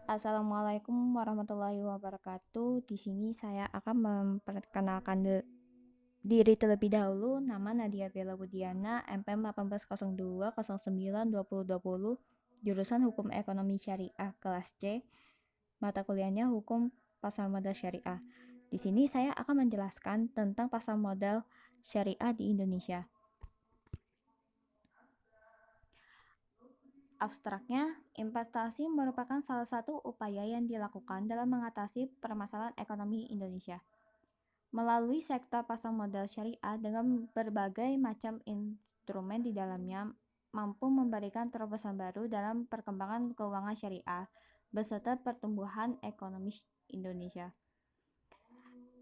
Assalamualaikum warahmatullahi wabarakatuh. Di sini saya akan memperkenalkan diri terlebih dahulu. Nama Nadia Bella Budiana, NPM 1802 09 2020, jurusan Hukum Ekonomi Syariah kelas C. Mata kuliahnya Hukum Pasar Modal Syariah. Di sini saya akan menjelaskan tentang pasar modal syariah di Indonesia. Abstraknya, investasi merupakan salah satu upaya yang dilakukan dalam mengatasi permasalahan ekonomi Indonesia. Melalui sektor pasar modal syariah dengan berbagai macam instrumen di dalamnya mampu memberikan terobosan baru dalam perkembangan keuangan syariah beserta pertumbuhan ekonomi Indonesia.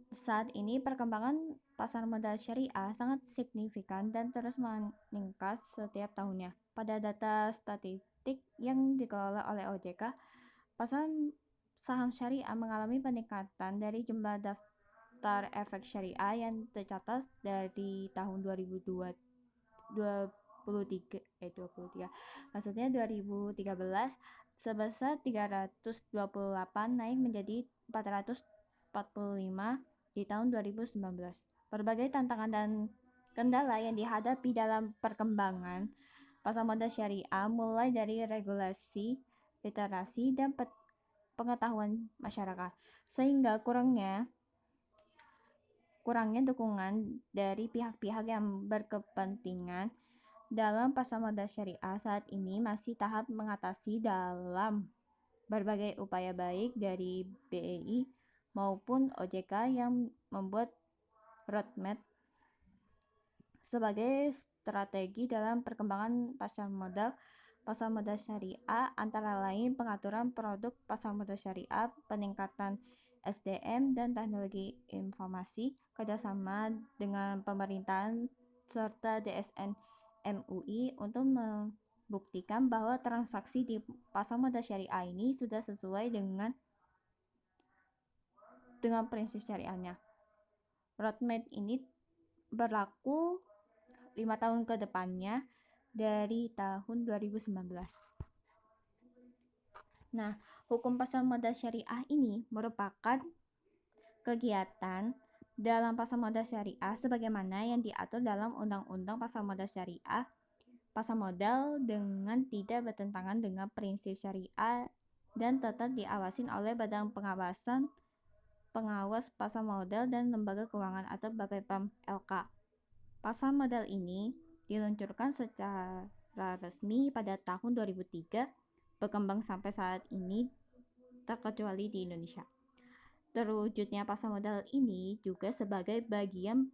Saat ini perkembangan pasar modal syariah sangat signifikan dan terus meningkat setiap tahunnya. Pada data statistik yang dikelola oleh OJK, pasar saham syariah mengalami peningkatan dari jumlah daftar efek syariah yang tercatat dari tahun 2023 maksudnya 2013 sebesar 328 naik menjadi 445 di tahun 2019. Berbagai tantangan dan kendala yang dihadapi dalam perkembangan pasar modal syariah mulai dari regulasi, literasi, dan pengetahuan masyarakat, sehingga kurangnya dukungan dari pihak-pihak yang berkepentingan dalam pasar modal syariah saat ini masih tahap mengatasi dalam berbagai upaya baik dari BEI maupun OJK yang membuat roadmap sebagai strategi dalam perkembangan pasar modal syariah, antara lain pengaturan produk pasar modal syariah, peningkatan SDM dan teknologi informasi, kerjasama dengan pemerintahan serta DSN MUI untuk membuktikan bahwa transaksi di pasar modal syariah ini sudah sesuai dengan prinsip syariahnya. Roadmap ini berlaku 5 tahun ke depannya dari tahun 2019. Nah, hukum pasar modal syariah ini merupakan kegiatan dalam pasar modal syariah sebagaimana yang diatur dalam Undang-Undang Pasar Modal Syariah. Pasar modal dengan tidak bertentangan dengan prinsip syariah dan tetap diawasin oleh Badan Pengawas Pasar Modal dan Lembaga Keuangan atau BAPEPAM LK. Pasar modal ini diluncurkan secara resmi pada tahun 2003, berkembang sampai saat ini terkecuali di Indonesia. Terwujudnya pasar modal ini juga sebagai bagian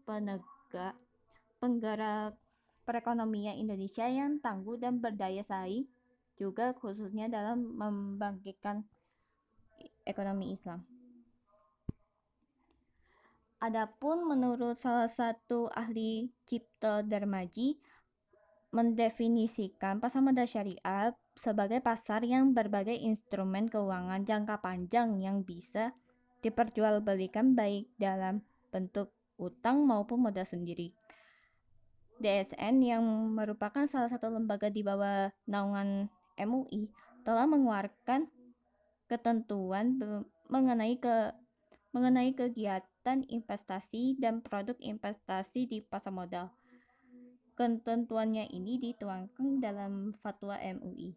penggerak perekonomian Indonesia yang tangguh dan berdaya saing, juga khususnya dalam membangkitkan ekonomi Islam. Adapun menurut salah satu ahli Cipto Darmaji, mendefinisikan pasar modal syariah sebagai pasar yang berbagai instrumen keuangan jangka panjang yang bisa diperjualbelikan baik dalam bentuk utang maupun modal sendiri. DSN yang merupakan salah satu lembaga di bawah naungan MUI telah mengeluarkan ketentuan mengenai kegiatan investasi dan produk investasi di pasar modal. Ketentuannya ini dituangkan dalam fatwa MUI.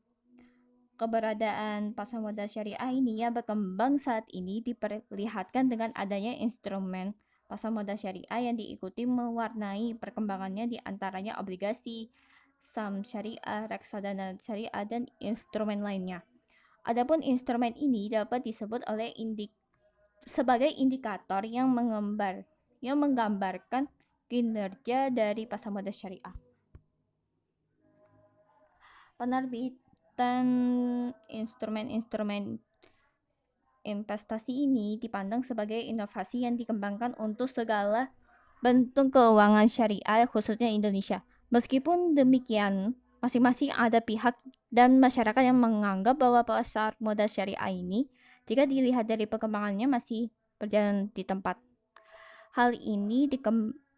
Keberadaan pasar modal syariah ini yang berkembang saat ini diperlihatkan dengan adanya instrumen pasar modal syariah yang diikuti mewarnai perkembangannya, di antaranya obligasi, saham syariah, reksadana syariah, dan instrumen lainnya. Adapun instrumen ini dapat disebut oleh sebagai indikator yang menggambarkan kinerja dari pasar modal syariah. Penerbitan instrumen-instrumen investasi ini dipandang sebagai inovasi yang dikembangkan untuk segala bentuk keuangan syariah, khususnya Indonesia. Meskipun demikian, masing-masing ada pihak dan masyarakat yang menganggap bahwa pasar modal syariah ini, jika dilihat dari perkembangannya, masih berjalan di tempat. Hal ini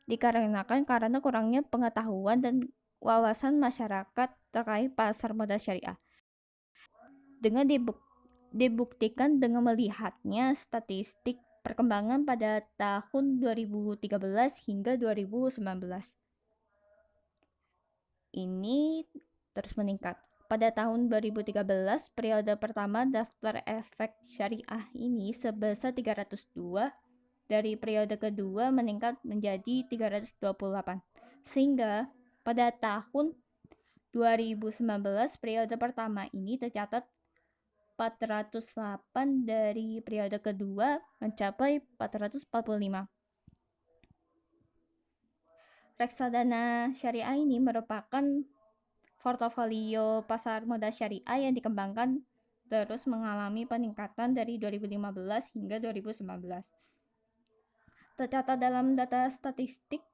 dikarenakan karena kurangnya pengetahuan dan wawasan masyarakat terkait pasar modal syariah. Dengan dibuktikan dengan melihatnya statistik perkembangan pada tahun 2013 hingga 2019. Ini terus meningkat. Pada tahun 2013, periode pertama daftar efek syariah ini sebesar 302, dari periode kedua meningkat menjadi 328. Sehingga pada tahun 2019, periode pertama ini tercatat 408, dari periode kedua mencapai 445. Reksadana syariah ini merupakan portofolio pasar modal syariah yang dikembangkan terus mengalami peningkatan dari 2015 hingga 2019. Tercatat dalam data statistik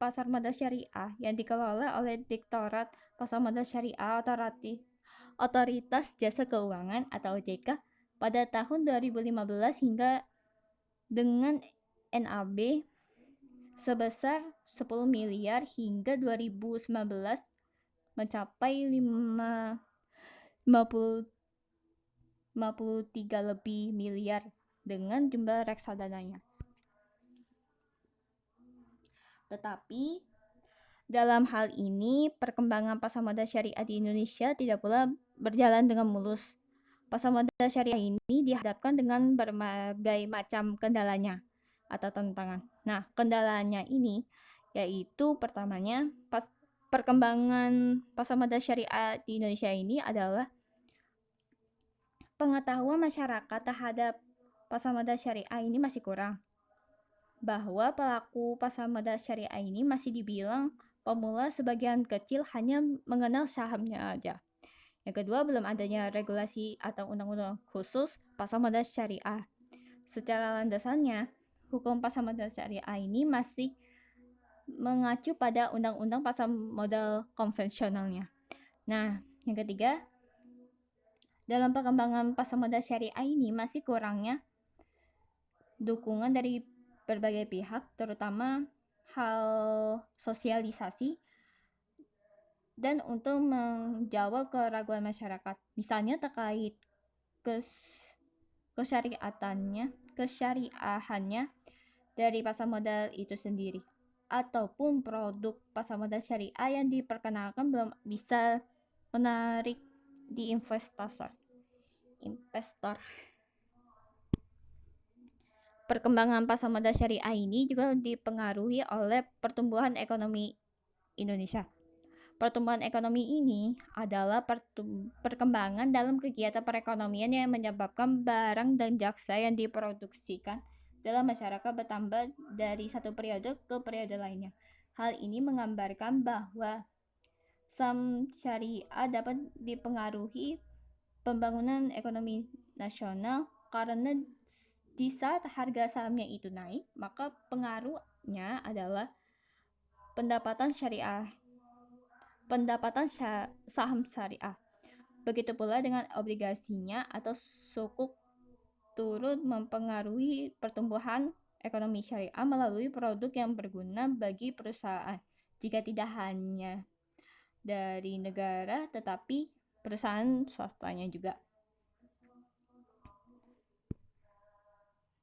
pasar modal syariah yang dikelola oleh Direktorat Pasar Modal Syariah Otoritas Jasa Keuangan atau OJK pada tahun 2015 hingga dengan NAB sebesar 10 miliar hingga 2019 mencapai 53 lebih miliar dengan jumlah reksadananya. Tetapi dalam hal ini perkembangan pasar modal syariah di Indonesia tidak pula berjalan dengan mulus. Pasar modal syariah ini dihadapkan dengan berbagai macam kendalanya atau tantangan. Nah, kendalanya ini yaitu pertamanya perkembangan pasar modal syariah di Indonesia ini adalah pengetahuan masyarakat terhadap pasar modal syariah ini masih kurang. Bahwa pelaku pasar modal syariah ini masih dibilang pemula, sebagian kecil hanya mengenal sahamnya aja. Yang kedua, belum adanya regulasi atau undang-undang khusus pasar modal syariah. Secara landasannya, hukum pasar modal syariah ini masih mengacu pada undang-undang pasar modal konvensionalnya. Nah, yang ketiga, dalam perkembangan pasar modal syariah ini masih kurangnya dukungan dari berbagai pihak, terutama hal sosialisasi dan untuk menjawab keraguan masyarakat, misalnya terkait kesyariahannya dari pasar modal itu sendiri, ataupun produk pasar modal syariah yang diperkenalkan belum bisa menarik di investor. Perkembangan pasar modal syariah ini juga dipengaruhi oleh pertumbuhan ekonomi Indonesia. Pertumbuhan ekonomi ini adalah perkembangan dalam kegiatan perekonomian yang menyebabkan barang dan jasa yang diproduksikan dalam masyarakat bertambah dari satu periode ke periode lainnya. Hal ini menggambarkan bahwa saham syariah dapat dipengaruhi pembangunan ekonomi nasional karena di saat harga sahamnya itu naik, maka pengaruhnya adalah pendapatan saham syariah. Begitu pula dengan obligasinya atau sukuk turut mempengaruhi pertumbuhan ekonomi syariah melalui produk yang berguna bagi perusahaan, jika tidak hanya dari negara tetapi perusahaan swastanya juga.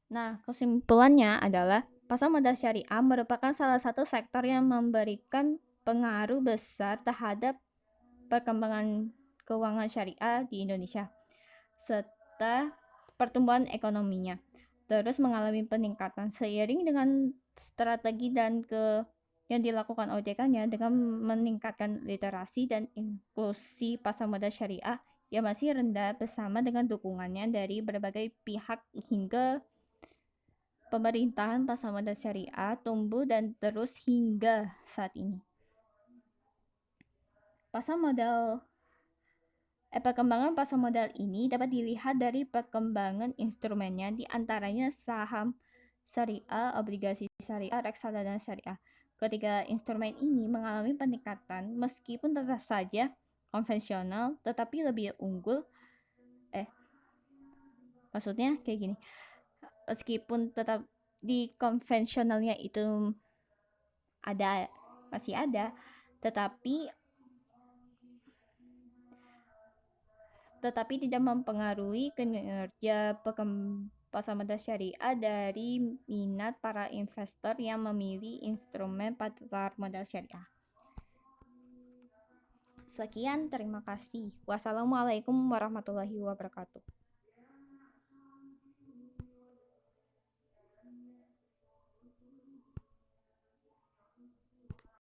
Nah, kesimpulannya adalah pasar modal syariah merupakan salah satu sektor yang memberikan pengaruh besar terhadap perkembangan keuangan syariah di Indonesia, serta pertumbuhan ekonominya terus mengalami peningkatan seiring dengan strategi dan yang dilakukan OJK-nya dengan meningkatkan literasi dan inklusi pasar modal syariah yang masih rendah, bersama dengan dukungannya dari berbagai pihak hingga pemerintahan pasar modal syariah tumbuh dan terus hingga saat ini. Perkembangan pasar modal ini dapat dilihat dari perkembangan instrumennya, di antaranya saham syariah, obligasi syariah, reksadana syariah. Ketiga instrumen ini mengalami peningkatan meskipun tetap saja konvensional, tetapi lebih unggul. Maksudnya kayak gini. Meskipun tetap di konvensionalnya itu masih ada, tetapi tetapi tidak mempengaruhi kinerja pasar modal syariah dari minat para investor yang memilih instrumen pasar modal syariah. Sekian, terima kasih. Wassalamualaikum warahmatullahi wabarakatuh.